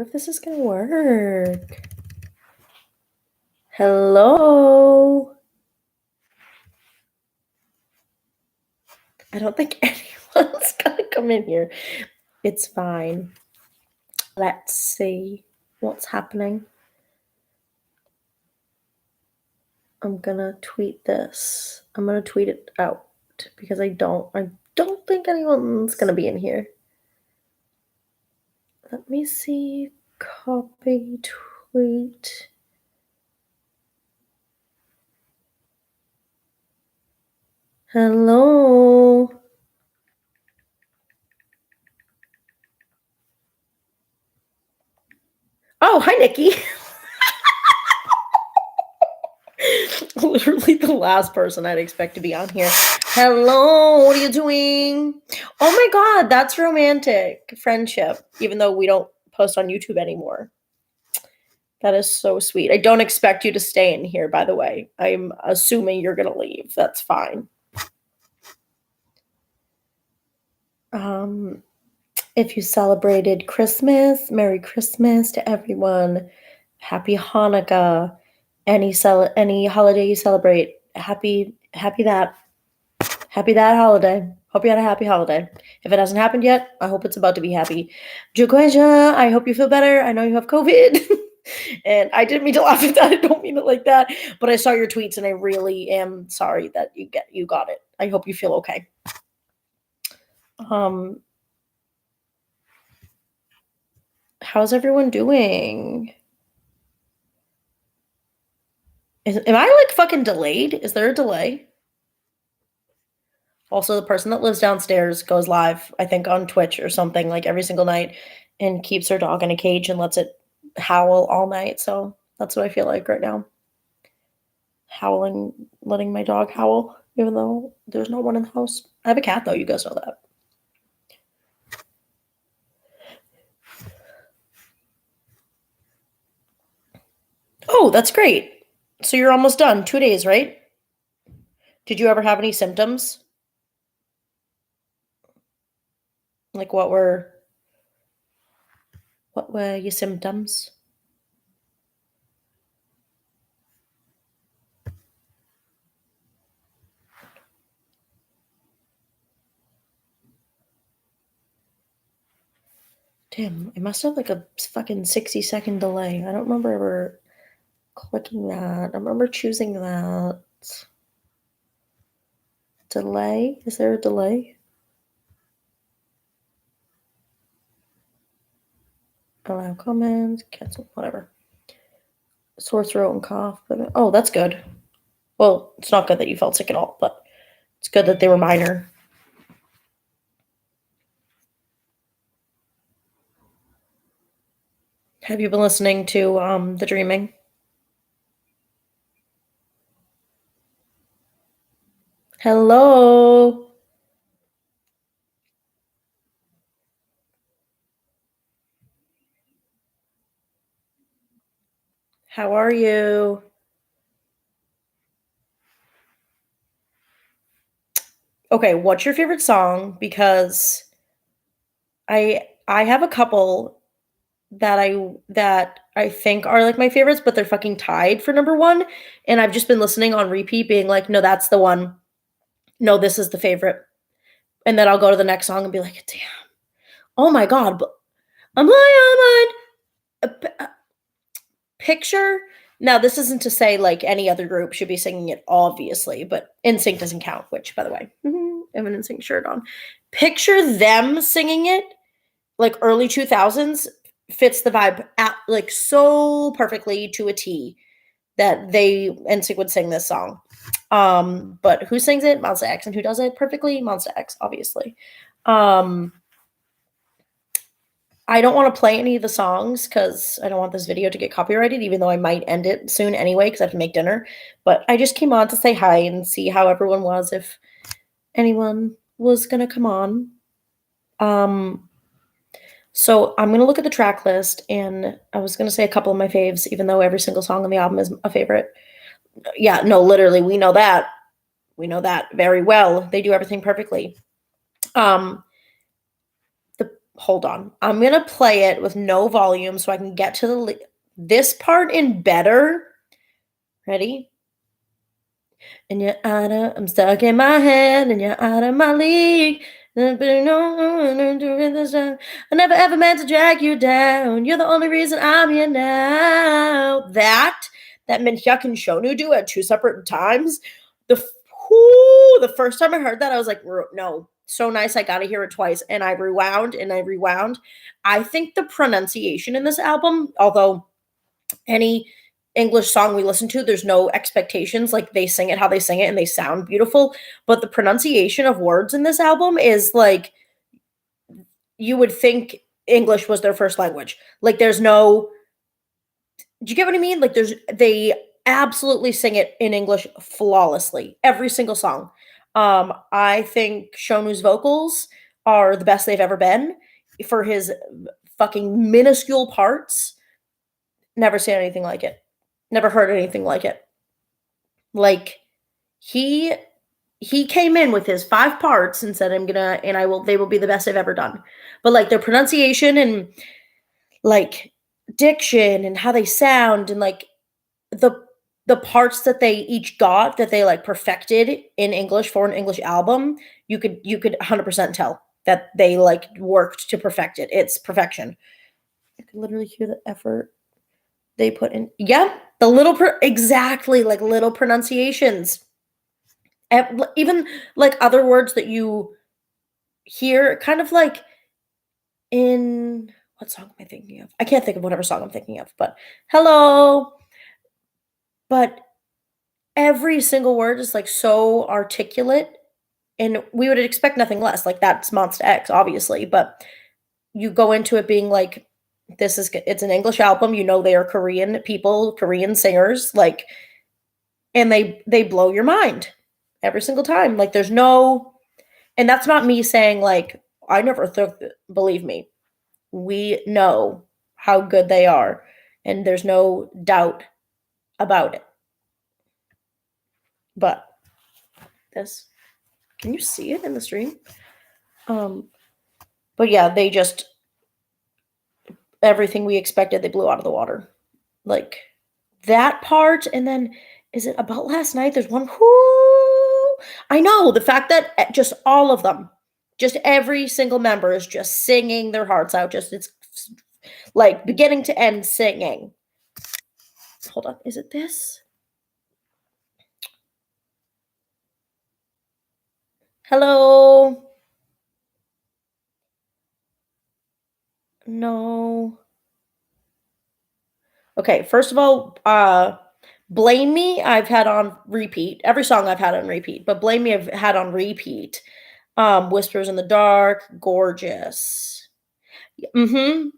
if this is gonna work. Hello? I don't think anyone's gonna come in here. It's fine. Let's see what's happening. I'm gonna tweet this. I'm gonna tweet it out because I don't think anyone's gonna be in here. Let me see. Copy tweet. Hello. Oh, hi, Nikki. Literally the last person I'd expect to be on here. Hello, what are you doing? Oh my god, that's romantic. Friendship, even though we don't post on YouTube anymore. That is so sweet. I don't expect you to stay in here, by the way. I'm assuming you're gonna leave. That's fine. If you celebrated Christmas, Merry Christmas to everyone. Happy Hanukkah. Any holiday you celebrate, happy that holiday. Hope you had a happy holiday. If it hasn't happened yet, I hope it's about to be happy. Jukweja, I hope you feel better. I know you have COVID. And I didn't mean to laugh at that. I don't mean it like that. But I saw your tweets and I really am sorry that you got it. I hope you feel okay. How's everyone doing? Am I like fucking delayed? Is there a delay? Also, the person that lives downstairs goes live, I think, on Twitch or something like every single night and keeps her dog in a cage and lets it howl all night. So that's what I feel like right now. Howling, letting my dog howl, even though there's no one in the house. I have a cat, though. You guys know that. Oh, that's great. So you're almost done. 2 days, right? Did you ever have any symptoms? Like what were your symptoms? Damn, it must have like a fucking 60-second delay. I don't remember ever clicking that. I remember choosing that. Delay? Is there a delay? Allow comments, cancel, whatever. Sore throat and cough. But, oh, that's good. Well, it's not good that you felt sick at all, but it's good that they were minor. Have you been listening to The Dreaming? Hello? How are you? Okay, what's your favorite song? Because I have a couple that I think are like my favorites, but they're fucking tied for number one. And I've just been listening on repeat, being like, no, that's the one. No, this is the favorite. And then I'll go to the next song and be like, damn. Oh my god, I'm Picture. Now, this isn't to say like any other group should be singing it, obviously, but NSYNC doesn't count, which, by the way, I have an NSYNC shirt on. Picture them singing it, like early 2000s, fits the vibe like so perfectly to a T that NSYNC would sing this song. But who sings it? Monsta X. And who does it perfectly? Monsta X, obviously. I don't want to play any of the songs because I don't want this video to get copyrighted, even though I might end it soon anyway because I have to make dinner. But I just came on to say hi and see how everyone was, if anyone was going to come on. So I'm going to look at the track list, and I was going to say a couple of my faves, even though every single song on the album is a favorite. Yeah, no, literally, we know that. We know that very well. They do everything perfectly. The hold on. I'm gonna play it with no volume so I can get to this part in better. Ready? And you're out of, I'm stuck in my head, and you're out of my league. I never ever meant to drag you down. You're the only reason I'm here now. That Minhyuk and Shonu do at two separate times. The the first time I heard that, I was like, no, so nice. I gotta hear it twice. And I rewound and I rewound. I think the pronunciation in this album, although any English song we listen to, there's no expectations. Like they sing it how they sing it and they sound beautiful. But the pronunciation of words in this album is like you would think English was their first language. Like there's no, do you get what I mean? Like they absolutely sing it in English flawlessly. Every single song. I think Shonu's vocals are the best they've ever been for his fucking minuscule parts. Never seen anything like it. Never heard anything like it. Like he came in with his 5 parts and said, I'm gonna, and I will, they will be the best I've ever done. But like their pronunciation and like diction and how they sound and like the the parts that they each got that they like perfected in English for an English album, you could 100% tell that they like worked to perfect it. It's perfection. You can literally hear the effort they put in. Yeah, the little exactly like little pronunciations. Even like other words that you hear, kind of like in what song am I thinking of? I can't think of whatever song I'm thinking of, but hello. But every single word is like so articulate, and we would expect nothing less. Like that's Monsta X, obviously, but you go into it being like, it's an English album. You know they are Korean people, Korean singers, like, and they blow your mind every single time. Like there's no, and that's not me saying like I never thought. Believe me, we know how good they are, and there's no doubt about it. But this, can you see it in the stream? But yeah, they just, everything we expected, they blew out of the water. Like that part, and then is it about last night? There's one. Whoo! I know the fact that just all of them, just every single member is just singing their hearts out. Just it's like beginning to end singing. Hold on, is it this? Hello. No. Okay, first of all, Blame Me, I've had on repeat. Every song I've had on repeat, but Blame Me I've had on repeat. Whispers in the Dark, gorgeous. Mm-hmm.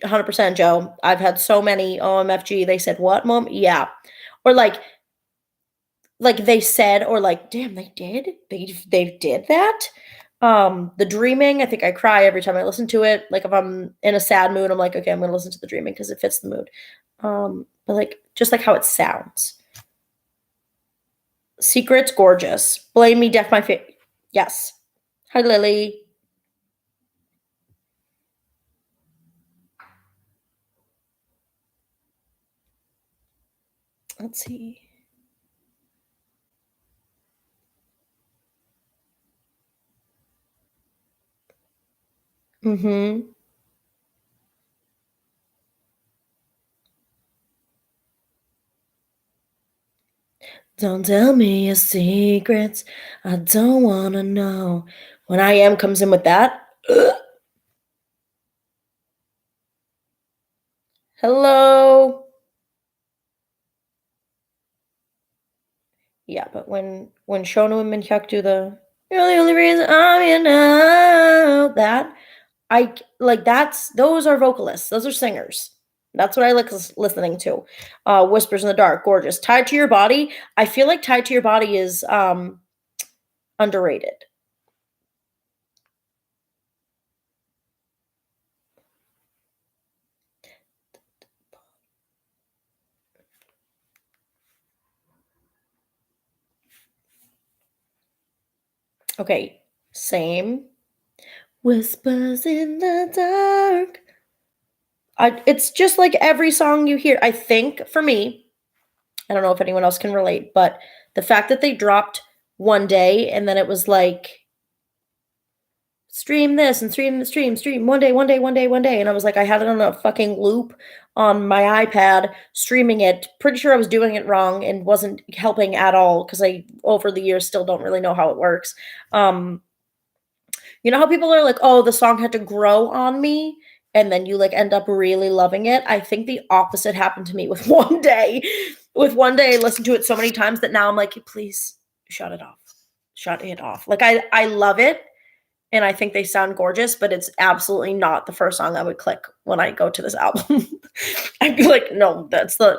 100% Joe. I've had so many OMFG. They said what, mom? Yeah. Or like they said, or like, damn, they did? They did that? The Dreaming, I think I cry every time I listen to it. Like if I'm in a sad mood, I'm like, okay, I'm gonna listen to The Dreaming because it fits the mood. But like just like how it sounds. Secrets, gorgeous. Blame Me, Deaf My Face. Yes. Hi, Lily. Let's see. Mm-hmm. Don't tell me your secrets. I don't wanna know. When I Am comes in with that. Hello. Yeah, but when Shonu and Minhyuk do the "You're the only reason I'm here now," that I like those are vocalists. Those are singers. That's what I like listening to. Whispers in the Dark, gorgeous. Tied to Your Body. I feel like Tied to Your Body is underrated. Okay, same. Whispers in the dark. It's just like every song you hear. I think for me, I don't know if anyone else can relate, but the fact that they dropped One Day and then it was like stream this and stream one day, one day, one day, one day. And I was like, I had it on a fucking loop on my iPad, streaming it. Pretty sure I was doing it wrong and wasn't helping at all because I, over the years, still don't really know how it works. Um, you know how people are like, oh, the song had to grow on me? And then you like end up really loving it. I think the opposite happened to me with One Day. With One Day, I listened to it so many times that now I'm like, please shut it off. Shut it off. Like I love it and I think they sound gorgeous, but it's absolutely not the first song I would click when I go to this album. I'd be like, no,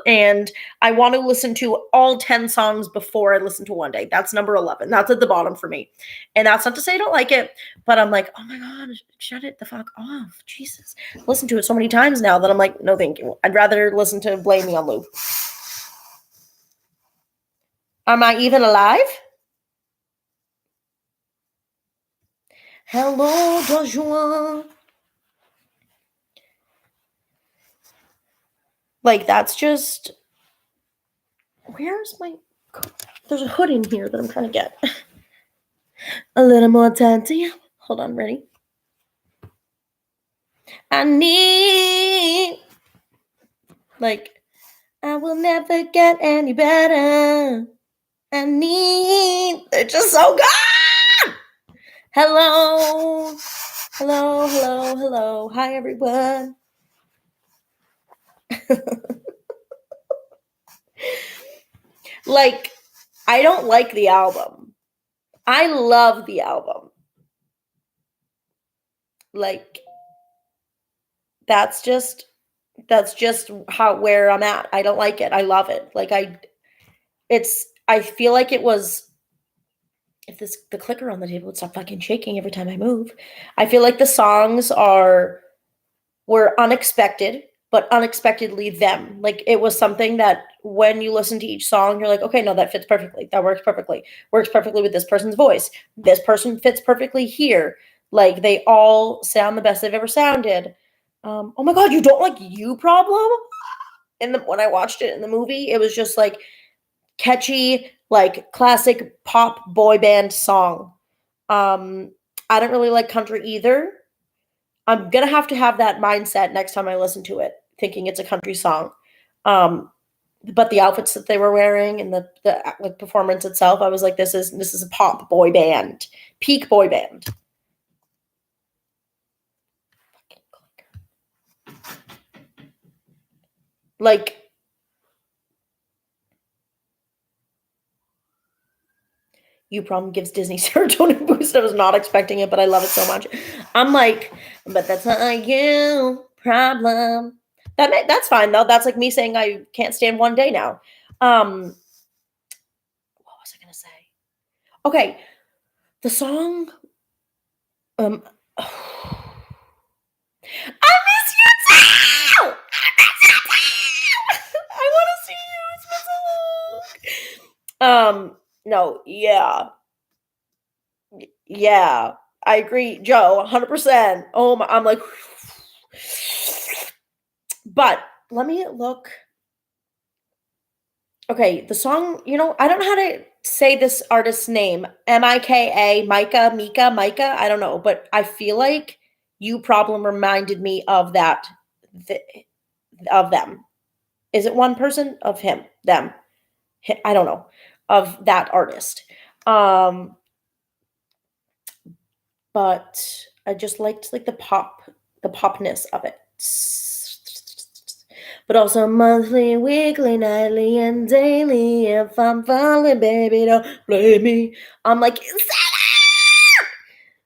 and I want to listen to all 10 songs before I listen to One Day. That's number 11. That's at the bottom for me. And that's not to say I don't like it, but I'm like, oh my God, shut it the fuck off. Jesus. Listen to it so many times now that I'm like, no, thank you. I'd rather listen to Blame Me on Loop. Am I even alive? Hello, Joshua. Like, that's just. Where's my. There's a hood in here that I'm trying to get. A little more time to you. Hold on, ready? I need. Like, I will never get any better. I need. They're just so good. Hello. Hello, hello, hello. Hi, everyone. Like, I don't like the album. I love the album. Like, that's just where I'm at. I don't like it. I love it. Like I feel like it was, if the clicker on the table would stop fucking shaking every time I move. I feel like the songs were unexpected, but unexpectedly them. Like it was something that when you listen to each song, you're like, okay, no, that fits perfectly. That works perfectly. Works perfectly with this person's voice. This person fits perfectly here. Like they all sound the best they've ever sounded. Oh my God, you don't like You Problem? When I watched it in the movie, it was just like catchy, like classic pop boy band song. I don't really like country either. I'm gonna have to have that mindset next time I listen to it, thinking it's a country song. But the outfits that they were wearing and the like performance itself, I was like, this is a pop boy band, peak boy band. Like, You Problem gives Disney serotonin boost. I was not expecting it, but I love it so much. I'm like, but that's not a you problem. That's fine though. That's like me saying I can't stand One Day now. What was I gonna say? Okay, the song. Um, I miss you too. I miss you too. I want to see you. It's been so long. No, yeah. Yeah, I agree, Joe, 100%. Oh my, I'm like, but let me look. Okay, the song, I don't know how to say this artist's name. Mika, Mika, I don't know, but I feel like You Problem reminded me of that, of them. Is it one person? Of him, them? I don't know, of that artist. But I just liked like the popness of it. But also monthly, weekly, nightly, and daily. If I'm falling, baby, don't blame me. I'm like,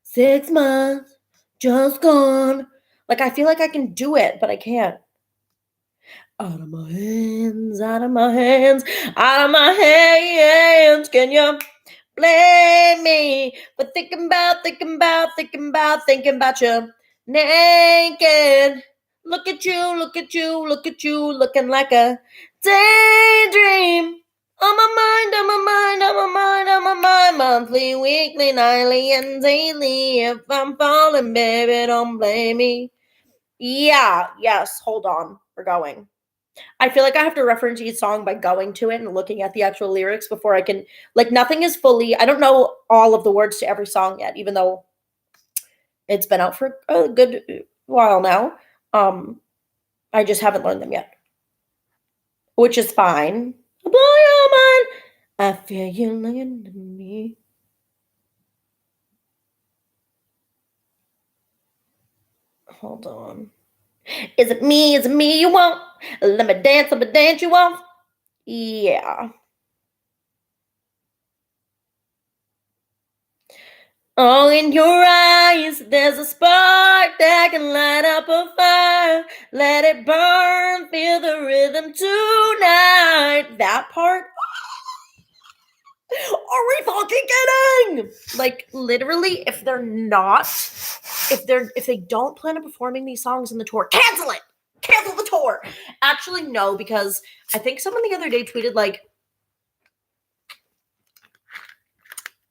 6 months, just gone. Like, I feel like I can do it, but I can't. Out of my hands, out of my hands, out of my hands. Can you blame me for thinking about you naked? Look at you, looking like a daydream. On my mind, on my mind, on my mind, on my mind, monthly, weekly, nightly, and daily. If I'm falling, baby, don't blame me. Yeah, yes, hold on. We're going. I feel like I have to reference each song by going to it and looking at the actual lyrics before I can, like, nothing is fully, I don't know all of the words to every song yet, even though it's been out for a good while now. Um, I just haven't learned them yet, which is fine. Blow your mind. I feel you looking at me. Hold on. Is it me? Is it me you want? Let me dance you want. Yeah. Oh, in your eyes, there's a spark that can light up a fire. Let it burn, feel the rhythm tonight. That part, are we fucking kidding? Like, literally, if they're not, if they don't plan on performing these songs in the tour, cancel it. Cancel the tour. Actually, no, because I think someone the other day tweeted like,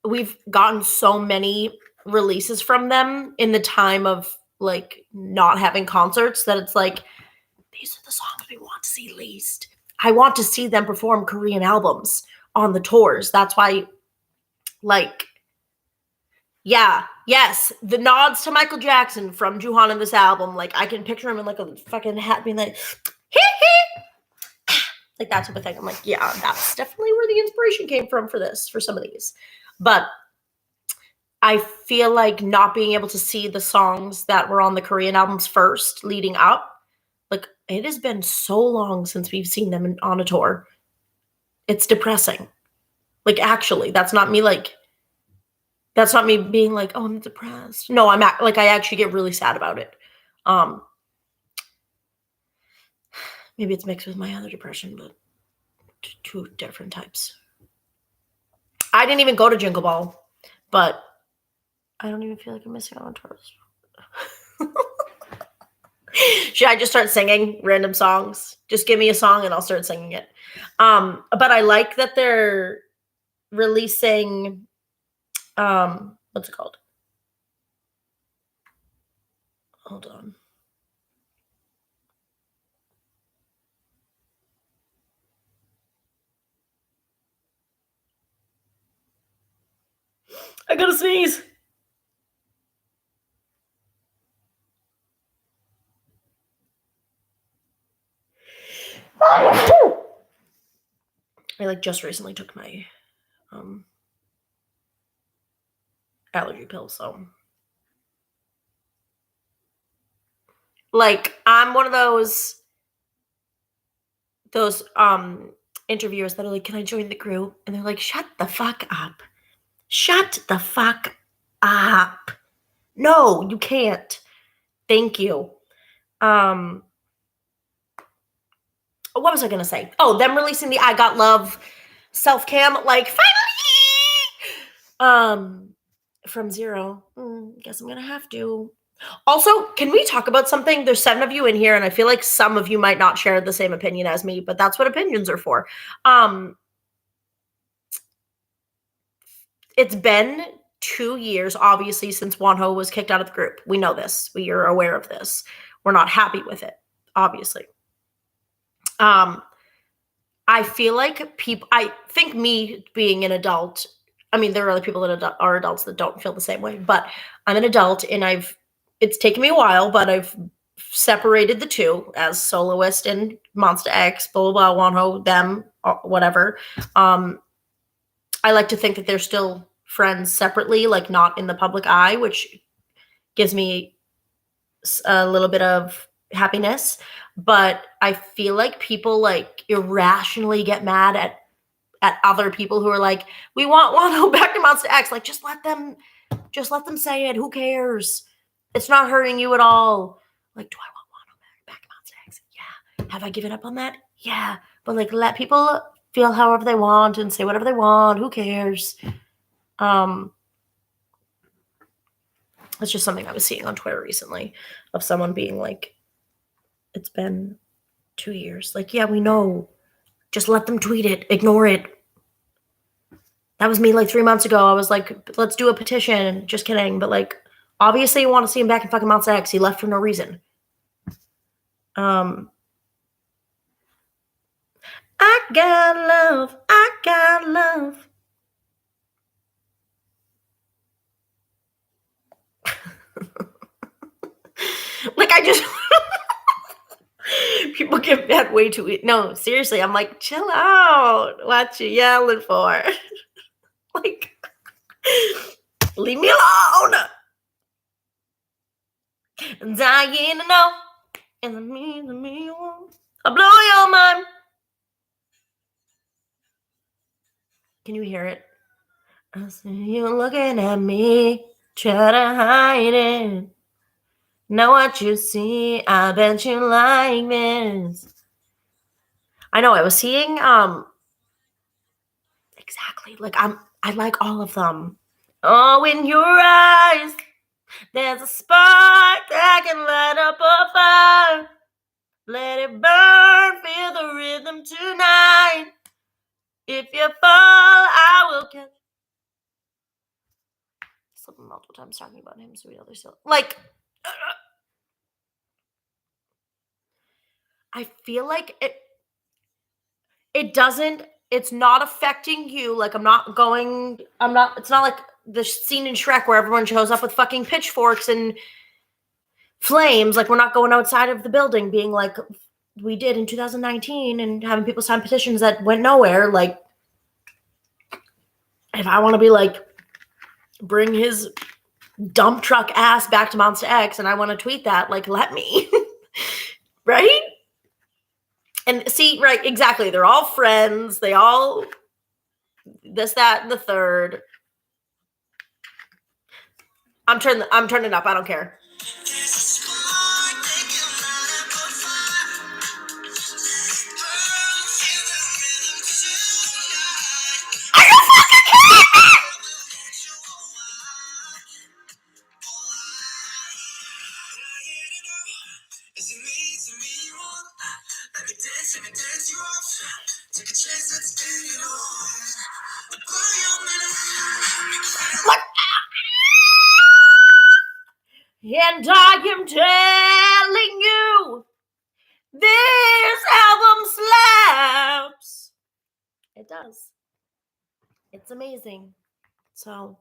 we've gotten so many releases from them in the time of like not having concerts that it's like, these are the songs we want to see least. I want to see them perform Korean albums on the tours. That's why, like, yeah, yes, the nods to Michael Jackson from Juhan in this album. Like, I can picture him in like a fucking hat being like, hee hee, like that type of thing. I'm like, yeah, that's definitely where the inspiration came from for this, for some of these. But I feel like not being able to see the songs that were on the Korean albums first leading up, like, it has been so long since we've seen them on a tour. It's depressing. Like, actually, that's not me being like, oh, I'm depressed. No, like, I actually get really sad about it. Maybe it's mixed with my other depression, but two different types. I didn't even go to Jingle Ball, but I don't even feel like I'm missing out on tours. Should I just start singing random songs? Just give me a song and I'll start singing it. But I like that they're releasing, what's it called? Hold on. I gotta sneeze. I like just recently took my allergy pill, so like I'm one of those interviewers that are like, can I join the group? And they're like, shut the fuck up. Shut the fuck up. No, you can't. Thank you. What was I gonna say? Oh, them releasing the I Got Love self-cam, like, finally! From Zero. Guess I'm gonna have to. Also, can we talk about something? There's 7 of you in here, and I feel like some of you might not share the same opinion as me, but that's what opinions are for. It's been 2 years, obviously, since Wonho was kicked out of the group. We know this. We are aware of this. We're not happy with it, obviously. I feel like I think me being an adult, I mean, there are other people that are adults that don't feel the same way, but I'm an adult and it's taken me a while, but I've separated the two as soloist and Monsta X, blah, blah, blah, Wonho, them, whatever. I like to think that they're still friends separately, like not in the public eye, which gives me a little bit of happiness. But I feel like people like irrationally get mad at other people who are like, we want Wano back to Monsta X. Like, just let them say it. Who cares? It's not hurting you at all. Like, do I want Wano back to Monsta X? Yeah. Have I given up on that? Yeah. But like, let people feel however they want and say whatever they want. Who cares? It's just something I was seeing on Twitter recently of someone being like, it's been 2 years. Like, yeah, we know. Just let them tweet it. Ignore it. That was me like 3 months ago. I was like, let's do a petition. Just kidding. But like, obviously you want to see him back in fucking Monsta X. He left for no reason. I got love. I got love. Like, I just... People get that way too... No, seriously. I'm like, chill out. What you yelling for? Like, leave me alone. I'm dying to know. And me, I'll blow your mind. Can you hear it? I see you looking at me, try to hide it. Know what you see, I bet you like this. I know, I was seeing, exactly, like, I like all of them. Oh, in your eyes, there's a spark that can light up a fire. Let it burn, feel the rhythm tonight. If you fall, I will catch. Slipping multiple times talking about him, sweet other still. Like, I feel like it doesn't, it's not affecting you. Like, it's not like the scene in Shrek where everyone shows up with fucking pitchforks and flames. Like, we're not going outside of the building being like we did in 2019 and having people sign petitions that went nowhere. Like, if I want to be like, bring his dump truck ass back to Monsta X and I want to tweet that, like, let me. Right? And see, right, exactly. They're all friends. They all this, that, and the third. I'm turning up. I don't care. Are you fucking kidding me? Like, and I am telling you, this album slaps. It does. It's amazing. So,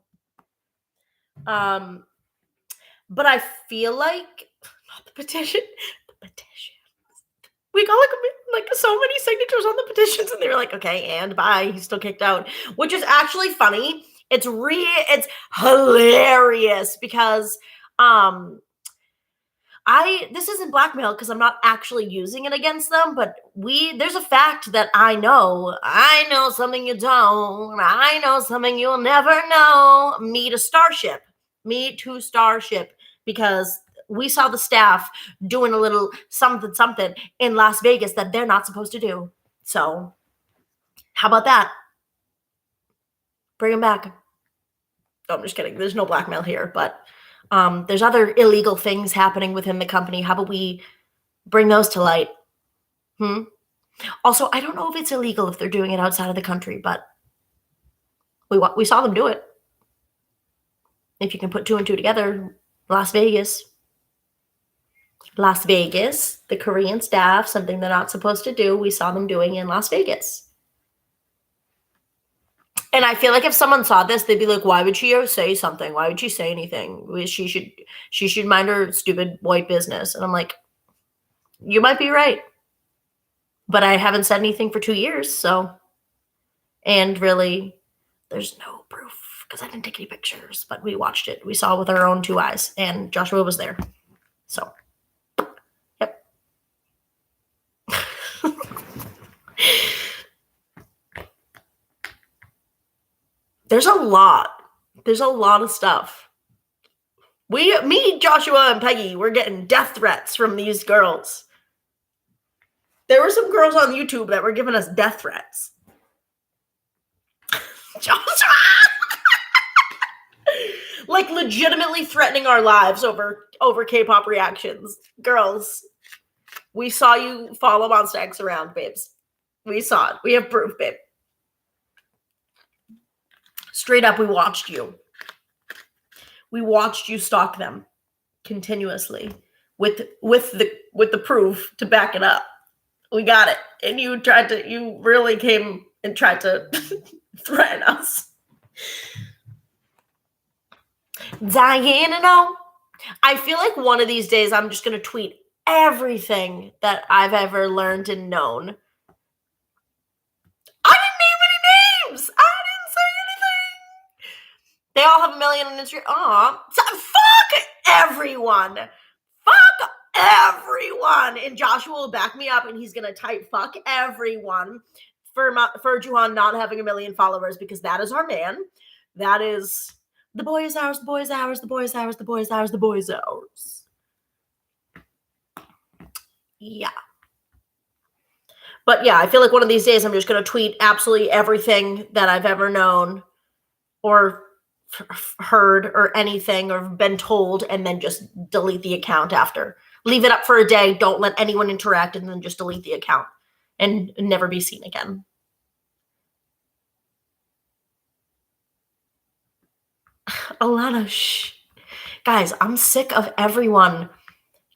but I feel like the petition. We got like so many signatures on the petitions, and they were like, okay, and bye. He's still kicked out, which is actually funny. It's hilarious because this isn't blackmail because I'm not actually using it against them, but there's a fact that I know something you don't, I know something you'll never know. Meet to Starship, because we saw the staff doing a little something in Las Vegas that they're not supposed to do. So how about that? Bring him back. No, I'm just kidding. There's no blackmail here, but there's other illegal things happening within the company. How about we bring those to light? Also, I don't know if it's illegal if they're doing it outside of the country, but we saw them do it. If you can put two and two together, Las Vegas, the Korean staff, something they're not supposed to do, we saw them doing in Las Vegas. And I feel like if someone saw this, they'd be like, why would she say something? Why would she say anything? She should mind her stupid white business. And I'm like, you might be right. But I haven't said anything for 2 years, so. And really, there's no proof because I didn't take any pictures, but we watched it. We saw it with our own 2 eyes, and Joshua was there. So, yep. There's a lot of stuff. Me, Joshua, and Peggy, we're getting death threats from these girls. There were some girls on YouTube that were giving us death threats. Joshua! Like, legitimately threatening our lives over K-pop reactions. Girls, we saw you follow Monsta X around, babes. We saw it. We have proof, babe. Straight up, we watched you. We watched you stalk them continuously with the proof to back it up. We got it. And you really came and tried to threaten us. Diana, no. I feel like one of these days I'm just going to tweet everything that I've ever learned and known. I didn't name any names. I didn't say anything. They all have 1 million on Instagram. Fuck everyone. Fuck everyone. And Joshua will back me up and he's going to type fuck everyone for Juhan not having 1 million followers, because that is our man. That is the boy is ours, the boy is ours, the boy is ours, the boy is ours, the boy is ours. Yeah. But yeah, I feel like one of these days I'm just going to tweet absolutely everything that I've ever known or heard or anything or been told, and then just delete the account after. Leave it up for a day. Don't let anyone interact, and then just delete the account and never be seen again. Alana, shh. Guys, I'm sick of everyone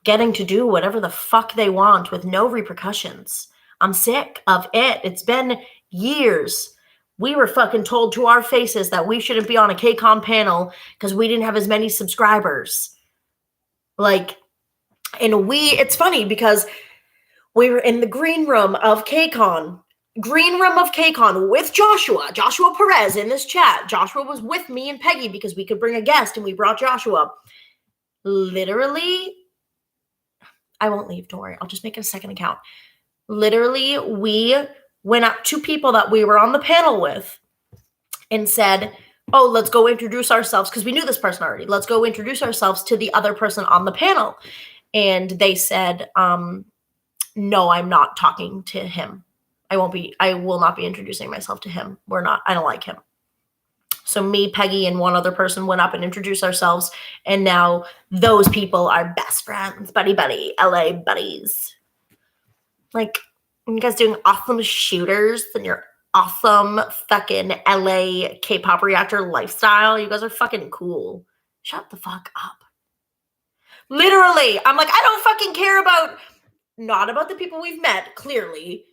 getting to do whatever the fuck they want with no repercussions. I'm sick of it. It's been years. We were fucking told to our faces that we shouldn't be on a KCON panel because we didn't have as many subscribers. It's funny because we were in the green room of KCON with Joshua Perez in this chat. Joshua was with me and Peggy because we could bring a guest, and we brought Joshua. Literally, I won't leave, don't worry. I'll just make a second account. Literally, we went up to people that we were on the panel with and said, oh, let's go introduce ourselves, because we knew this person already. Let's go introduce ourselves to the other person on the panel. And they said, no, I'm not talking to him. I will not be introducing myself to him. I don't like him. So me, Peggy, and one other person went up and introduced ourselves. And now those people are best friends, buddy, LA buddies. Like, you guys doing awesome shooters and your awesome fucking LA K-pop reactor lifestyle. You guys are fucking cool. Shut the fuck up. Literally, I'm like, I don't fucking care not about the people we've met, clearly.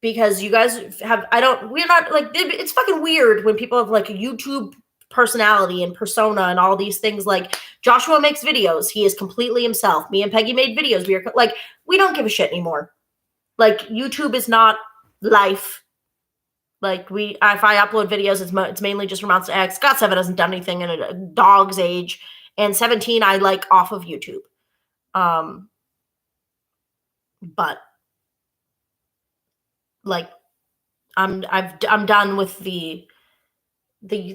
Because you guys we're not like, it's fucking weird when people have like a YouTube personality and persona and all these things. Like, Joshua makes videos. He is completely himself. Me and Peggy made videos. We don't give a shit anymore. Like, YouTube is not life. Like, if I upload videos, it's mainly just from Monsta X. God 7 hasn't done anything in a dog's age. And 17, I like off of YouTube. But like, I'm done with the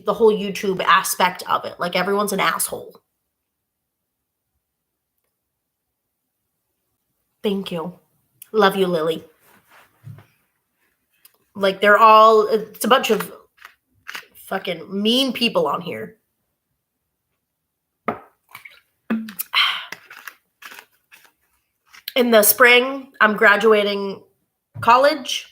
whole YouTube aspect of it. Like, everyone's an asshole. Thank you. Love you, Lily. Like, it's a bunch of fucking mean people on here. In the spring, I'm graduating college.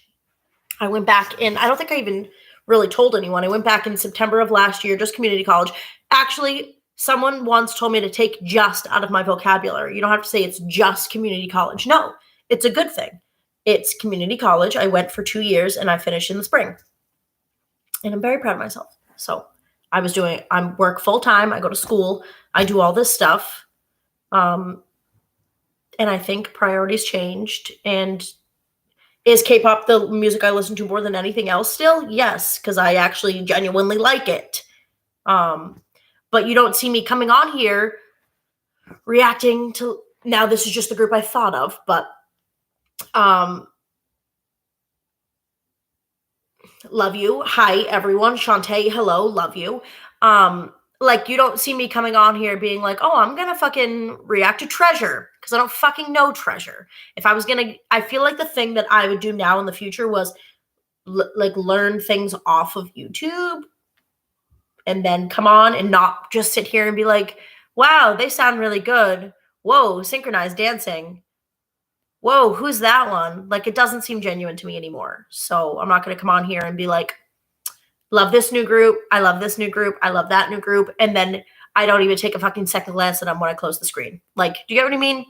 I went back in, I don't think I even really told anyone. I went back in September of last year, just community college. Actually, someone once told me to take just out of my vocabulary. You don't have to say it's just community college. No, it's a good thing. It's community college. I went for 2 years and I finished in the spring. And I'm very proud of myself. So I work full time. I go to school. I do all this stuff. And I think priorities changed. And is K-pop the music I listen to more than anything else still? Yes, because I actually genuinely like it. But you don't see me coming on here reacting to, now this is just the group I thought of, but love you. Hi, everyone. Shantae, hello, love you. Like, you don't see me coming on here being like, oh, I'm going to fucking react to Treasure, because I don't fucking know Treasure. I feel like the thing that I would do now in the future was learn things off of YouTube and then come on and not just sit here and be like, wow, they sound really good. Whoa, synchronized dancing. Whoa, who's that one? Like, it doesn't seem genuine to me anymore. So I'm not going to come on here and be like, love this new group, I love this new group, I love that new group, and then I don't even take a fucking second glance at them when I close the screen. Like, do you get what I mean?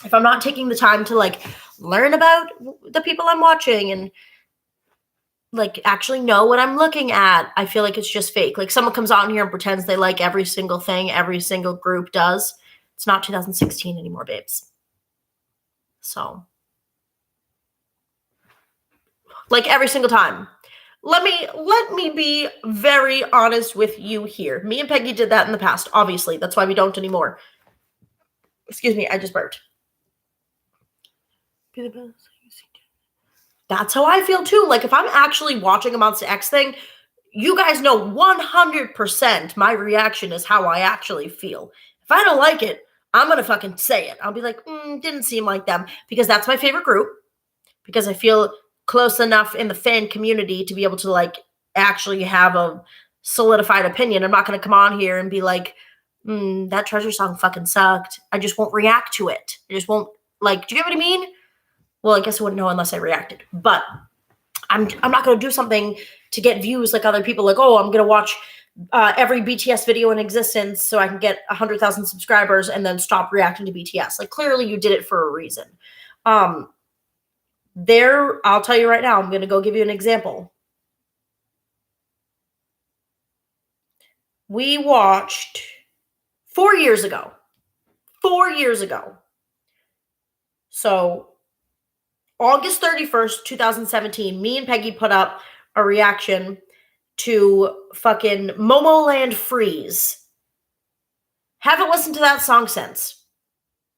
If I'm not taking the time to like learn about the people I'm watching and like actually know what I'm looking at, I feel like it's just fake. Like someone comes on here and pretends they like every single thing every single group does. It's not 2016 anymore, babes. So, like every single time. Let me be very honest with you here. Me and Peggy did that in the past, obviously. That's why we don't anymore. Excuse me, I just burped. That's how I feel too. Like if I'm actually watching a Monsta X thing, you guys know 100% my reaction is how I actually feel. If I don't like it, I'm going to fucking say it. I'll be like, didn't seem like them, because that's my favorite group, because I feel close enough in the fan community to be able to like actually have a solidified opinion. I'm not going to come on here and be like, that Treasure song fucking sucked. I just won't react to it. I just won't, like, do you get what I mean? Well, I guess I wouldn't know unless I reacted, but I'm not going to do something to get views like other people. Like, oh, I'm going to watch every BTS video in existence so I can get 100,000 subscribers and then stop reacting to BTS. Like, clearly you did it for a reason. I'll tell you right now, I'm going to go give you an example. We watched 4 years ago. 4 years ago. So August 31st, 2017, me and Peggy put up a reaction to fucking Momoland Freeze. Haven't listened to that song since.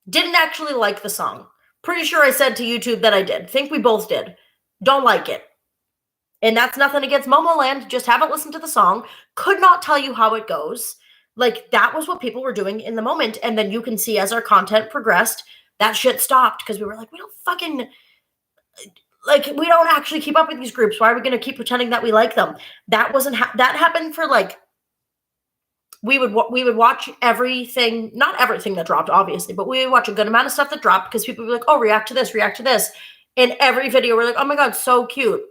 Didn't actually like the song. Pretty sure I said to YouTube that I did. Think we both did. Don't like it. And that's nothing against Momoland. Just haven't listened to the song. Could not tell you how it goes. Like, that was what people were doing in the moment. And then you can see as our content progressed, that shit stopped because we were like, we don't fucking... Like, we don't actually keep up with these groups. Why are we going to keep pretending that we like them? That wasn't that happened for like, we would watch everything, not everything that dropped, obviously, but we would watch a good amount of stuff that dropped because people would be like, oh, react to this, react to this. In every video, we're like, oh my God, so cute.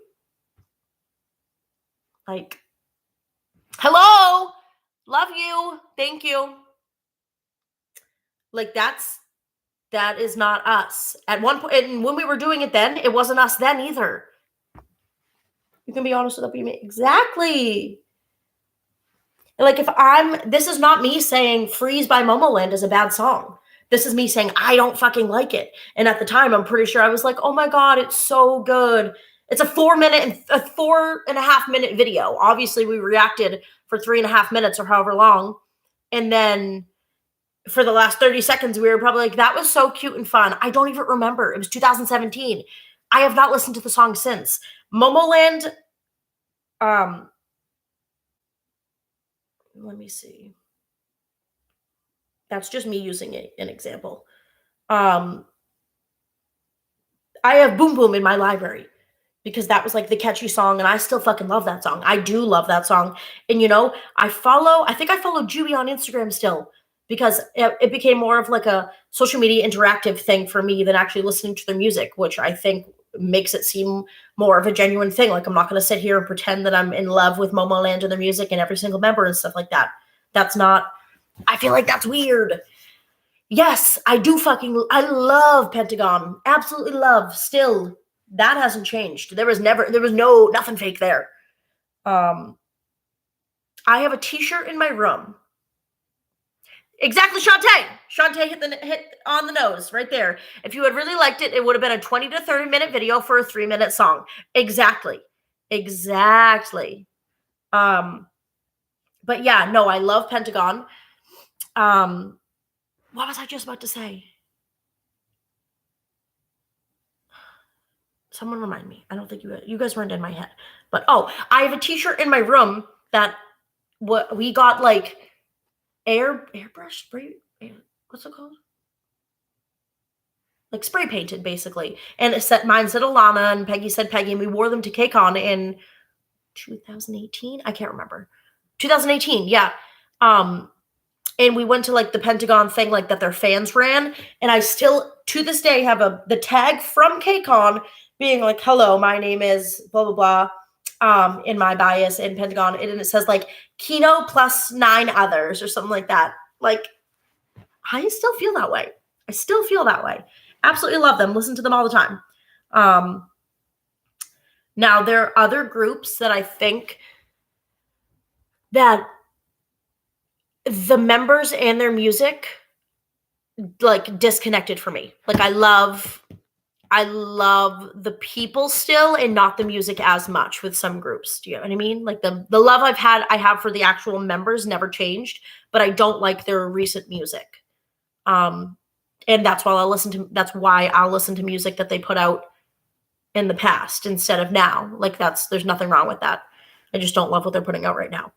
Like, hello, love you, thank you. Like, that is not us. At one point, and when we were doing it then, it wasn't us then either. You can be honest with me. Exactly. Like, this is not me saying Freeze by Momoland is a bad song. This is me saying I don't fucking like it. And at the time, I'm pretty sure I was like, oh my God, it's so good. It's a 4.5 minute video. Obviously, we reacted for 3.5 minutes or however long. And then for the last 30 seconds, we were probably like, that was so cute and fun. I don't even remember. It was 2017. I have not listened to the song since. Momoland, let me see. That's just me using an example. I have Boom Boom in my library because that was like the catchy song, and I still fucking love that song. I do love that song. And you know, I think I follow Julie on Instagram still, because it became more of like a social media interactive thing for me than actually listening to their music, which I think makes it seem more of a genuine thing. Like, I'm not going to sit here and pretend that I'm in love with Momoland and their music and every single member and stuff like that. That's not, I feel like that's weird. Yes, I I love Pentagon. Absolutely love. Still, that hasn't changed. There was nothing fake there. I have a t-shirt in my room. Exactly, Shantae. Shantae hit on the nose right there. If you had really liked it, it would have been a 20 to 30 minute video for a 3-minute song. Exactly. But yeah, no, I love Pentagon. What was I just about to say? Someone remind me. I don't think you guys weren't in my head. But I have a t-shirt in my room that we got like airbrush spray. What's it called? Like spray painted, basically. And mine said Alana and Peggy said Peggy, and we wore them to KCON in 2018. I can't remember. 2018, yeah. And we went to like the Pentagon thing, like that their fans ran. And I still, to this day, have the tag from KCON being like, hello, my name is blah, blah, blah. in my bias in Pentagon, and it says like Kino plus 9 others or something like that. Like, I still feel that way. I still feel that way. Absolutely love them. Listen to them all the time. Now, there are other groups that I think that the members and their music like disconnected for me. Like, I love the people still and not the music as much with some groups. Do you know what I mean? Like the love I have for the actual members never changed, but I don't like their recent music. And that's why I'll listen to music that they put out in the past instead of now. Like there's nothing wrong with that. I just don't love what they're putting out right now.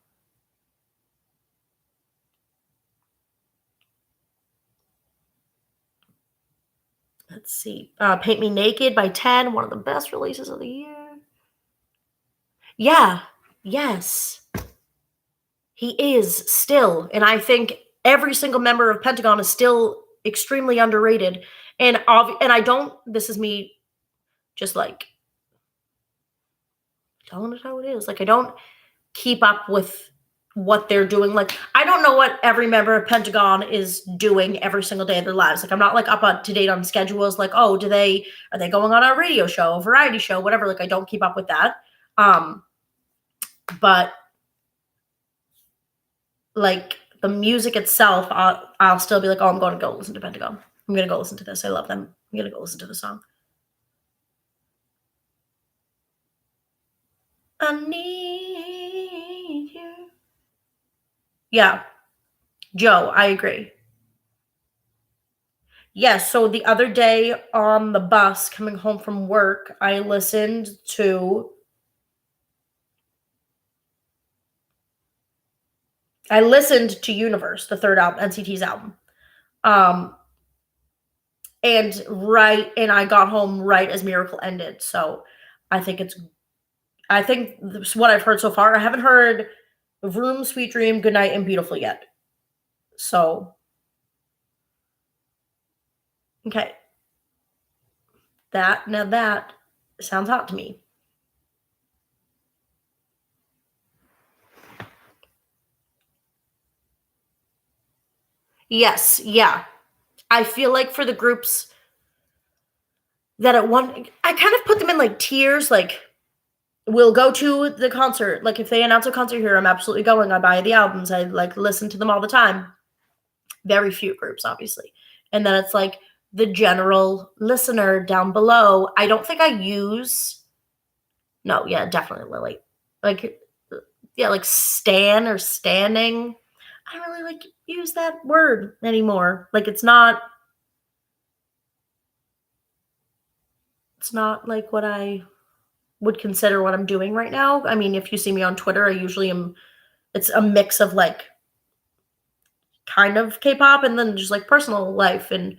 Let's see. Paint Me Naked by 10, one of the best releases of the year. Yeah. Yes. He is still. And I think every single member of Pentagon is still extremely underrated. And I don't, this is me just like telling it how it is. Like, I don't keep up with what they're doing. Like, I don't know what every member of Pentagon is doing every single day of their lives. Like, I'm not like up to date on schedules. Like, oh, are they going on a radio show, a variety show, whatever. Like, I don't keep up with that. But like the music itself, I'll still be like, oh, I'm going to go listen to Pentagon. I'm going to go listen to this. I love them. I'm going to go listen to the song. I need you. Yeah. Joe, I agree. Yes. So the other day on the bus coming home from work, I listened to Universe, the third album, NCT's album. And I got home right as Miracle ended. So I think what I've heard so far. I haven't heard Vroom, Sweet Dream, Goodnight, and Beautiful yet. So, okay. That sounds hot to me. Yes, yeah. I feel like for the groups that I kind of put them in like tiers, like we'll go to the concert. Like if they announce a concert here, I'm absolutely going. I buy the albums. I like listen to them all the time. Very few groups, obviously. And then it's like the general listener down below. I don't think I use. No, yeah, definitely Lily. Like, yeah, like stan or standing. I don't really like use that word anymore. Like it's not like what I would consider what I'm doing right now. I mean, if you see me on Twitter, I usually am. It's a mix of like kind of K-pop and then just like personal life and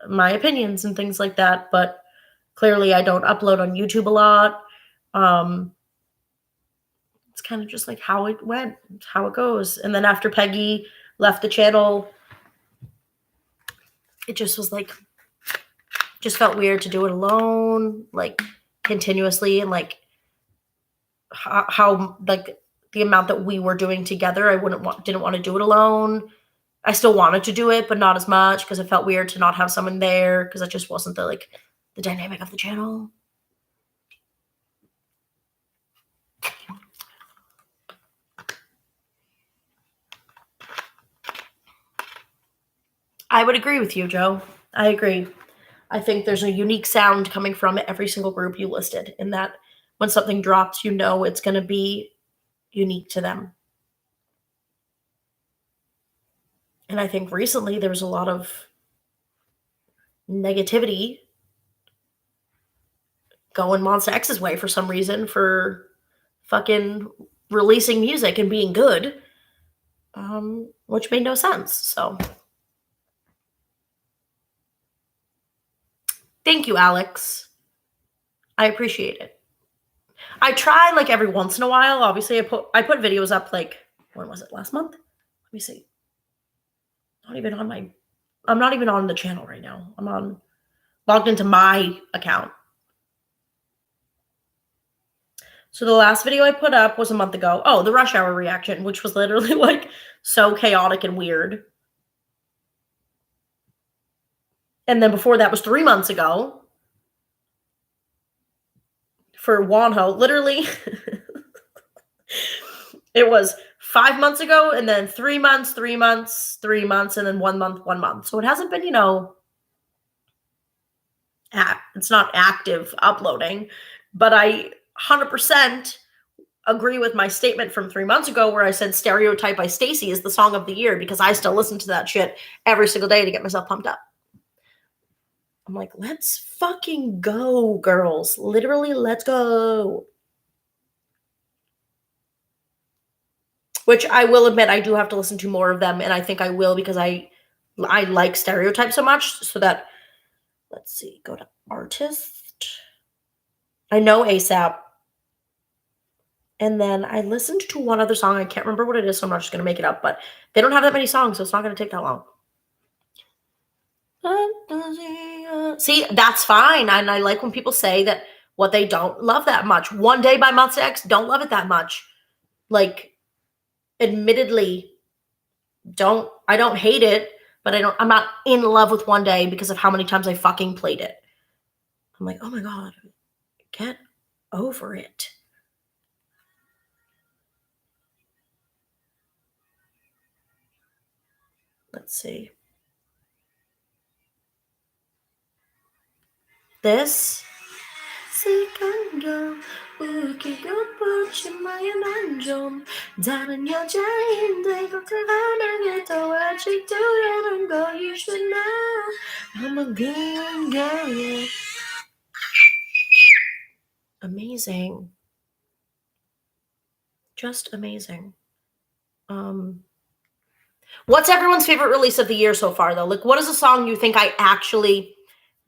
my opinions and things like that. But clearly, I don't upload on YouTube a lot. It's kind of just like how it went, how it goes. And then after Peggy left the channel, it just was like, just felt weird to do it alone, like continuously, and like how like the amount that we were doing together, I didn't want to do it alone. I still wanted to do it, but not as much because it felt weird to not have someone there because it just wasn't the dynamic of the channel. I would agree with you, Joe. I agree. I think there's a unique sound coming from every single group you listed, in that when something drops, you know it's going to be unique to them. And I think recently there was a lot of negativity going Monsta X's way for some reason for fucking releasing music and being good, which made no sense. So thank you, Alex. I appreciate it. I try like every once in a while. Obviously, I put videos up like, when was it? Last month? Let me see. I'm not even on the channel right now. I'm logged into my account. So the last video I put up was a month ago. Oh, the rush hour reaction, which was literally like so chaotic and weird. And then before that was 3 months ago for Wonho. Literally, it was 5 months ago, and then 3 months, 3 months, 3 months, and then 1 month, 1 month. So it hasn't been, it's not active uploading, but I 100% agree with my statement from 3 months ago where I said Stereotype by Stacey is the song of the year because I still listen to that shit every single day to get myself pumped up. I'm like, let's fucking go, girls. Literally, let's go. Which I will admit I do have to listen to more of them, and I think I will because I like Stereotype so much, so that, let's see, go to artist. I know ASAP. And then I listened to one other song. I can't remember what it is, so I'm not just going to make it up, but they don't have that many songs, so it's not going to take that long. See, that's fine. And I like when people say that what they don't love that much. One Day by Monsta X, don't love it that much. Like, admittedly, I don't hate it, but I'm not in love with One Day because of how many times I fucking played it. I'm like, oh my God, get over it. Let's see. This. Sikando, 우기고보지마야 난 좀 다른 여자인데 걱정하면 더 아직 두려운 거 you should know I'm a good girl, yeah. Amazing. Just amazing. What's everyone's favorite release of the year so far, though? Like, what is a song you think I actually...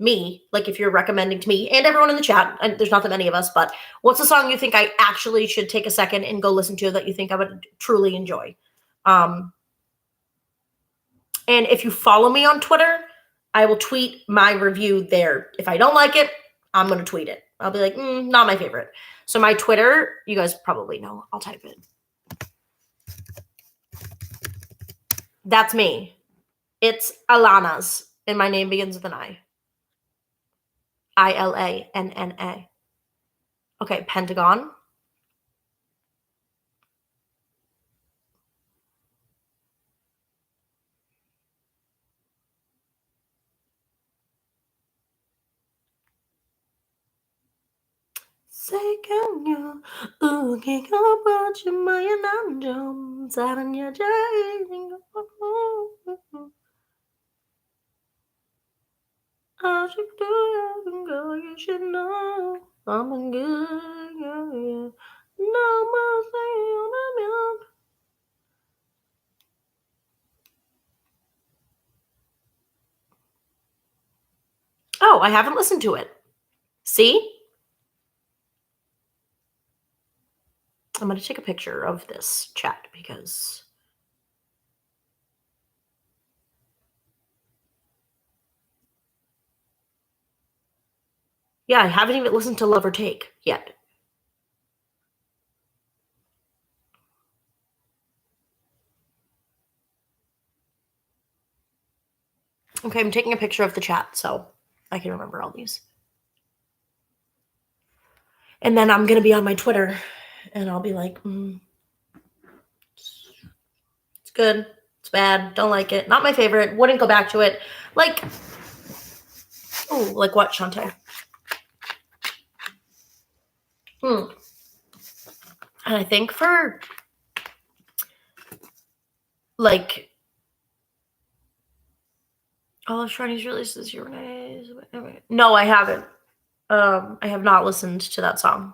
me, like if you're recommending to me and everyone in the chat, and there's not that many of us, but what's a song you think I actually should take a second and go listen to that you think I would truly enjoy? And if you follow me on Twitter, I will tweet my review there. If I don't like it, I'm going to tweet it. I'll be like, not my favorite. So my Twitter, you guys probably know. I'll type it. That's me. It's Alana's, and my name begins with an I. Ilanna. Okay, Pentagon. Sekanyo, 우기고보지마야 난 좀 다른 여자인 거. 아직도 여긴 거 you should know I'm a good girl, yeah. 너만 생각나면. Oh, I haven't listened to it. See? I'm going to take a picture of this chat because... yeah, I haven't even listened to Love or Take yet. Okay, I'm taking a picture of the chat so I can remember all these. And then I'm going to be on my Twitter and I'll be like, it's good, it's bad, don't like it, not my favorite, wouldn't go back to it. Like, oh, like what, Shantae? And I think for, like, all of Shawnee's releases, your name. No, I haven't. I have not listened to that song.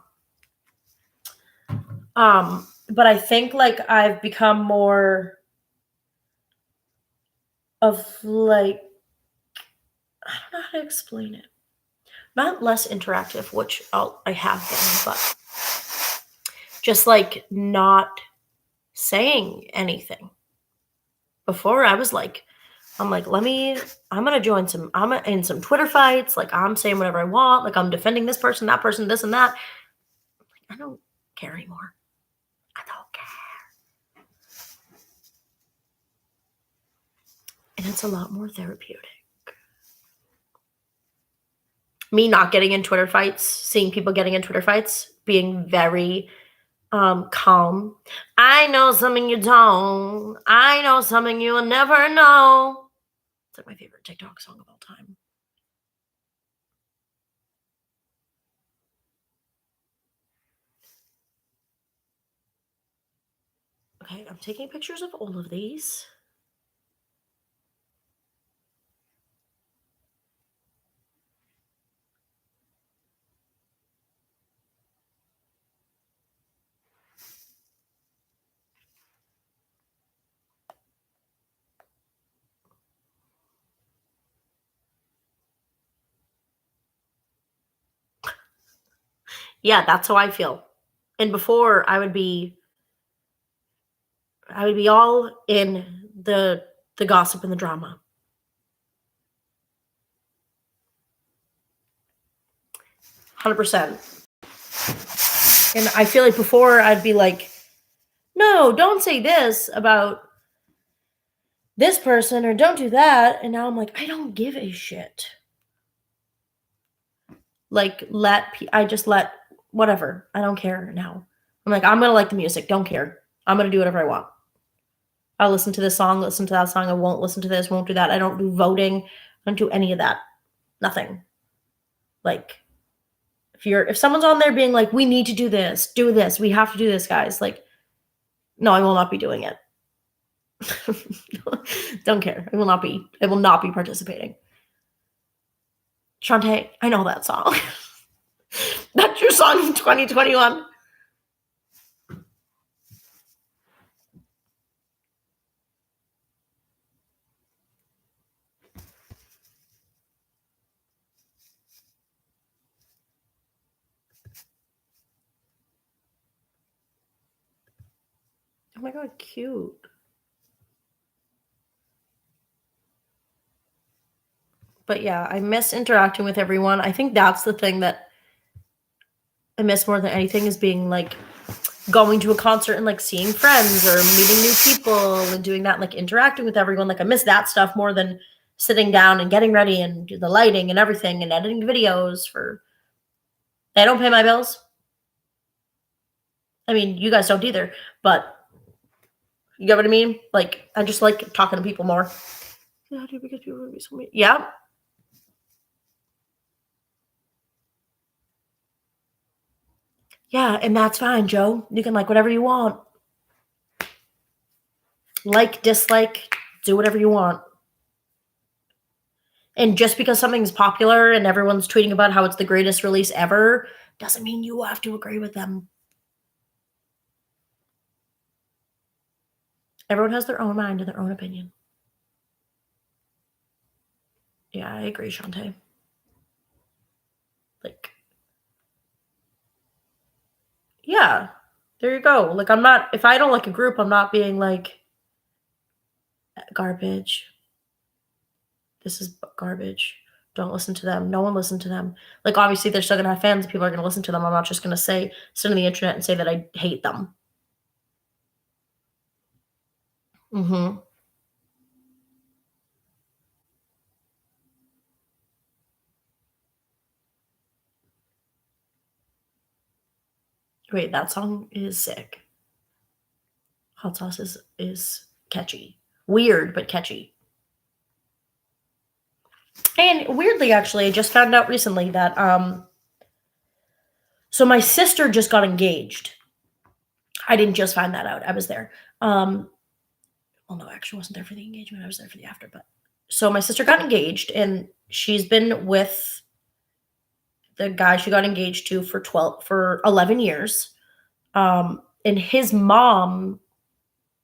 But I think like I've become more of like, I don't know how to explain it. Not less interactive, which I have been, but just like not saying anything. Before I was like, I'm gonna join I'm in some Twitter fights. Like I'm saying whatever I want. Like I'm defending this person, that person, this and that. I don't care anymore. I don't care. And it's a lot more therapeutic. Me not getting in Twitter fights, seeing people getting in Twitter fights, being very calm. I know something you don't. I know something you will never know. It's like my favorite TikTok song of all time. Okay, I'm taking pictures of all of these. Yeah, that's how I feel. And before I would be all in the gossip and the drama. 100%. And I feel like before I'd be like, no, don't say this about this person or don't do that. And now I'm like, I don't give a shit. Like, I just let whatever. I don't care now. I'm like, I'm going to like the music. Don't care. I'm going to do whatever I want. I'll listen to this song, listen to that song. I won't listen to this, won't do that. I don't do voting. I don't do any of that. Nothing. Like, if someone's on there being like, we need to do this, we have to do this, guys. Like, no, I will not be doing it. Don't care. I will not be participating. Shantae, I know that song. That's your song in 2021. Oh my god, cute. But yeah, I miss interacting with everyone. I think that's the thing that I miss more than anything, is being like going to a concert and like seeing friends or meeting new people and doing that, and like interacting with everyone. Like, I miss that stuff more than sitting down and getting ready and do the lighting and everything and editing videos for. They don't pay my bills. I mean, you guys don't either, but you get what I mean? Like, I just like talking to people more. Yeah, dude, because people would be so mean. Yeah. Yeah, and that's fine, Joe. You can like whatever you want. Like, dislike, do whatever you want. And just because something's popular and everyone's tweeting about how it's the greatest release ever doesn't mean you have to agree with them. Everyone has their own mind and their own opinion. Yeah, I agree, Shantae. Like, yeah, there you go. Like, if I don't like a group, I'm not being like, garbage. This is garbage. Don't listen to them. No one listen to them. Like, obviously, they're still going to have fans. People are going to listen to them. I'm not just going to sit on the internet and say that I hate them. Mm-hmm. Wait, that song is sick. Hot sauce is catchy. Weird, but catchy. And weirdly, actually, I just found out recently that so my sister just got engaged. I didn't just find that out. I was there. Well, no, I actually wasn't there for the engagement. I was there for the after. But so my sister got engaged, and she's been with the guy she got engaged to for 11 years. And his mom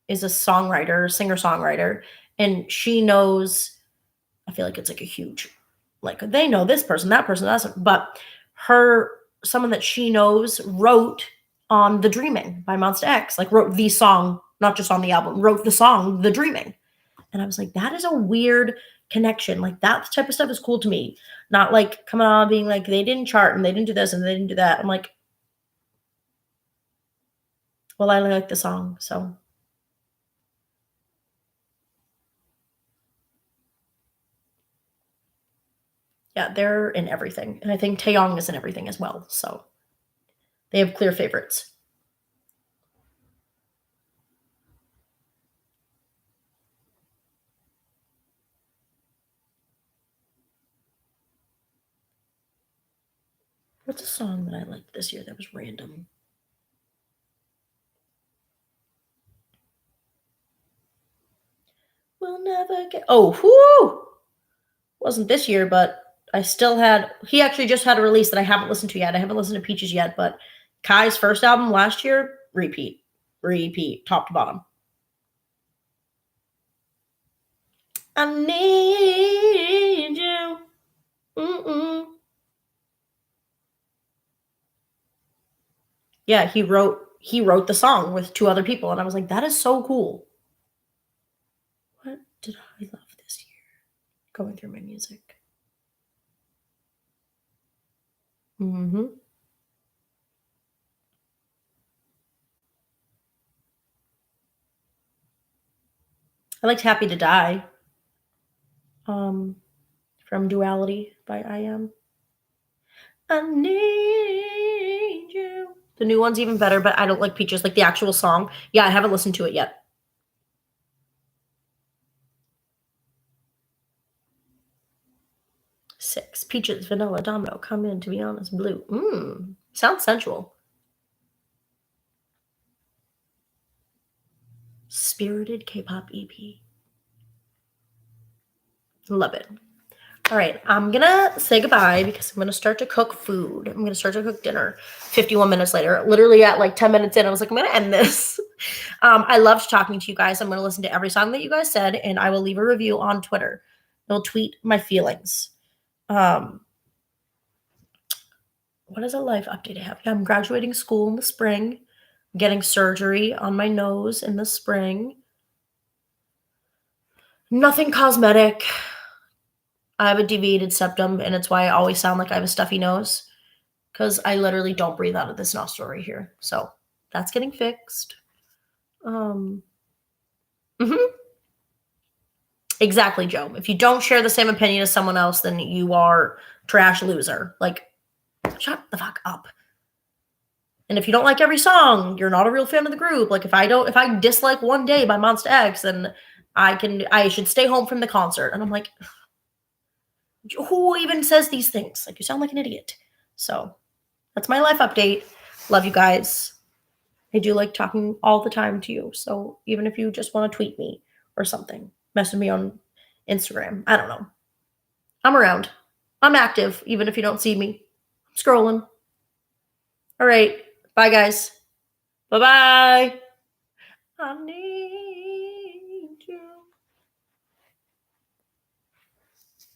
is a singer-songwriter, and she knows, I feel like it's like a huge, like, they know this person, that person doesn't, but someone that she knows wrote on The Dreaming by Monsta X, like wrote the song, not just on the album, wrote the song, The Dreaming. And I was like, that is a weird connection. Like, that type of stuff is cool to me. Not like coming on being like, they didn't chart and they didn't do this and they didn't do that. I'm like, Well, I like the song, so. Yeah, they're in everything, and I think Taeyong is in everything as well, so they have clear favorites. What's a song that I liked this year that was random? We'll never get. Oh, whoo! Wasn't this year, but I still had. He actually just had a release that I haven't listened to yet. I haven't listened to Peaches yet, but Kai's first album last year, repeat, top to bottom. I need you. Mm-mm. Yeah, he wrote the song with two other people, and I was like, that is so cool. What did I love this year? Going through my music. Mm-hmm. I liked Happy to Die. Um, from Duality by I Am. I need you. The new one's even better, but I don't like Peaches, like the actual song. Yeah, I haven't listened to it yet. Six. Peaches, Vanilla, Domino, Come In, To Be Honest, Blue. Sounds sensual. Spirited K-pop EP. Love it. All right, I'm gonna say goodbye because I'm gonna start to cook food. I'm gonna start to cook dinner. 51 minutes later, literally at like 10 minutes in, I was like, I'm gonna end this. I loved talking to you guys. I'm gonna listen to every song that you guys said, and I will leave a review on Twitter. I'll tweet my feelings. Um, what is a life update I have? Yeah, I'm graduating school in the spring, getting surgery on my nose in the spring. Nothing cosmetic. I have a deviated septum, and it's why I always sound like I have a stuffy nose. Because I literally don't breathe out of this nostril right here. So that's getting fixed. Um, mhm. Exactly, Joe. If you don't share the same opinion as someone else, then you are trash loser. Like, shut the fuck up. And if you don't like every song, you're not a real fan of the group. Like if I dislike One Day by Monsta X, then I should stay home from the concert. And I'm like, who even says these things? Like you sound like an idiot. So that's my life update. Love you guys. I do like talking all the time to you. So even if you just want to tweet me or something, message me on Instagram. I don't know. I'm around. I'm active, even if you don't see me. I'm scrolling. All right. Bye, guys. Bye bye. I need you.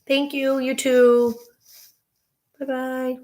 Thank you. You too. Bye bye.